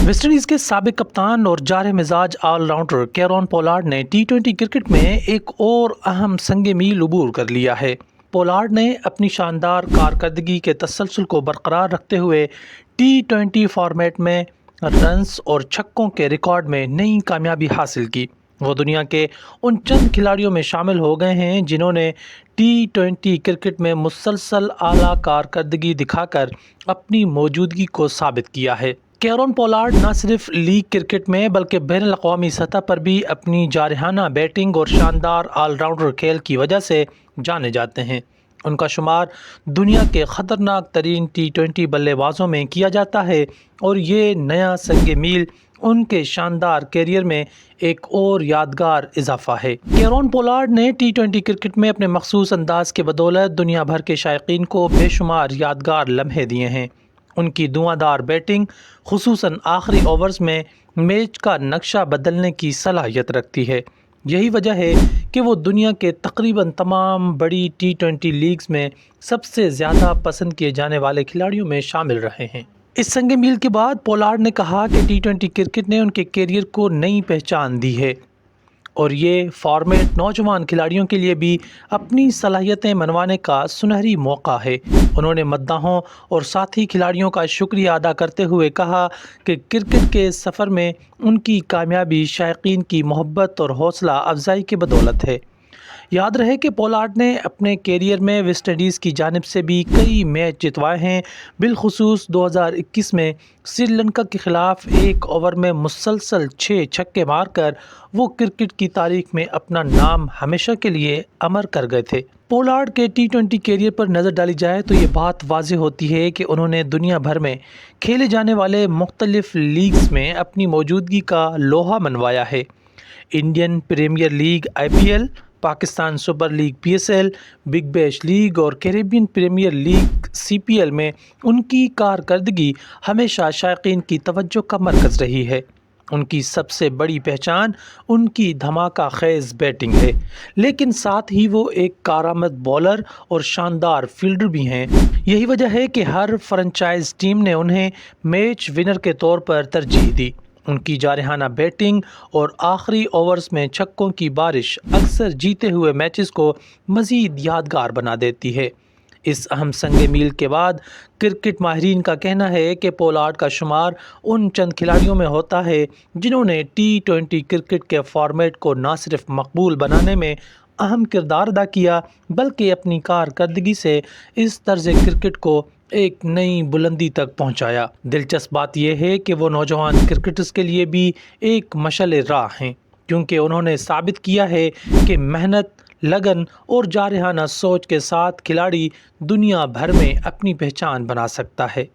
West Indies के साबिक कप्तान और जारे मिजाज ऑलराउंडर कैरन पोलार्ड ने टी20 क्रिकेट में एक और अहम संग मील अबूर कर लिया है। पोलार्ड ने अपनी शानदार कारकर्दगी के तसलसल को बरकरार रखते हुए टी20 फॉर्मेट में रन्स और छक्कों के रिकॉर्ड में नई कामयाबी हासिल की। वो दुनिया के उन चंद खिलाड़ियों में शामिल हो गए हैं जिन्होंने टी20 क्रिकेट में मुसलसल आला कारकर्दगी दिखाकर अपनी मौजूदगी को साबित किया है। कैरन पोलार्ड न सिर्फ लीग क्रिकेट में बल्कि बैनुल अक़वामी सतह पर भी अपनी जारहाना बैटिंग और शानदार ऑलराउंडर खेल की वजह से जाने जाते हैं। उनका शुमार दुनिया के ख़तरनाक तरीन टी20 बल्लेबाजों में किया जाता है और ये नया संग मील उनके शानदार कैरियर में एक और यादगार इजाफा है। कैरन पोलार्ड ने टी20 क्रिकेट में अपने मखसूस अंदाज के बदौलत दुनिया भर के शायकीन को बेशुमार यादगार लम्हे दिए हैं। उनकी धुआंधार बैटिंग खुसूसन आखिरी ओवर्स में मैच का नक्शा बदलने की सलाहियत रखती है। यही वजह है कि वो दुनिया के तकरीबन तमाम बड़ी टी20 लीग्स में सबसे ज़्यादा पसंद किए जाने वाले खिलाड़ियों में शामिल रहे हैं। इस संग मील के बाद पोलार्ड ने कहा कि टी20 क्रिकेट ने उनके कैरियर को नई पहचान दी है और ये फॉर्मेट नौजवान खिलाड़ियों के लिए भी अपनी सलाहियतें मनवाने का सुनहरी मौका है। उन्होंने मद्दाहों और साथी खिलाड़ियों का शुक्रिया अदा करते हुए कहा कि क्रिकेट के सफ़र में उनकी कामयाबी शायकीन की मोहब्बत और हौसला अफजाई की बदौलत है। याद रहे कि पोलार्ड ने अपने कैरियर में वेस्ट इंडीज़ की जानिब से भी कई मैच जितवाए हैं। बिलखुसूस 2021 में श्रीलंका के ख़िलाफ़ एक ओवर में मुसलसल 6 छक्के मारकर वो क्रिकेट की तारीख में अपना नाम हमेशा के लिए अमर कर गए थे। पोलार्ड के टी20 कैरियर पर नज़र डाली जाए तो ये बात वाज़ेह होती है कि उन्होंने दुनिया भर में खेले जाने वाले मुख्तलिफ लीग्स में अपनी मौजूदगी का लोहा मनवाया है। Indian Premier League IPL, Pakistan Super League PSL, Big Bash League और कैरेबियन प्रीमियर लीग CPL में उनकी कारकर्दगी हमेशा शायकीन की तवज्जो का मरकज़ रही है। उनकी सबसे बड़ी पहचान उनकी धमाका खेज़ बैटिंग है, लेकिन साथ ही वो एक कारामद बॉलर और शानदार फील्डर भी हैं। यही वजह है कि हर फ्रेंचाइज टीम ने उन्हें मैच विनर के तौर पर तरजीह दी। उनकी जारहाना बैटिंग और आखिरी ओवर्स में छक्कों की बारिश अक्सर जीते हुए मैचेस को मज़ीद यादगार बना देती है। इस अहम संग मील के बाद क्रिकेट माहिरीन का कहना है कि पोलार्ड का शुमार उन चंद खिलाड़ियों में होता है जिन्होंने टी20 क्रिकेट के फॉर्मेट को न सिर्फ मकबूल बनाने में अहम किरदार अदा किया बल्कि अपनी कारकर्दगी से इस तर्ज क्रिकेट को एक नई बुलंदी तक पहुंचाया। दिलचस्प बात यह है कि वो नौजवान क्रिकेटर्स के लिए भी एक मशाल राह हैं, क्योंकि उन्होंने साबित किया है कि मेहनत, लगन और जारहाना सोच के साथ खिलाड़ी दुनिया भर में अपनी पहचान बना सकता है।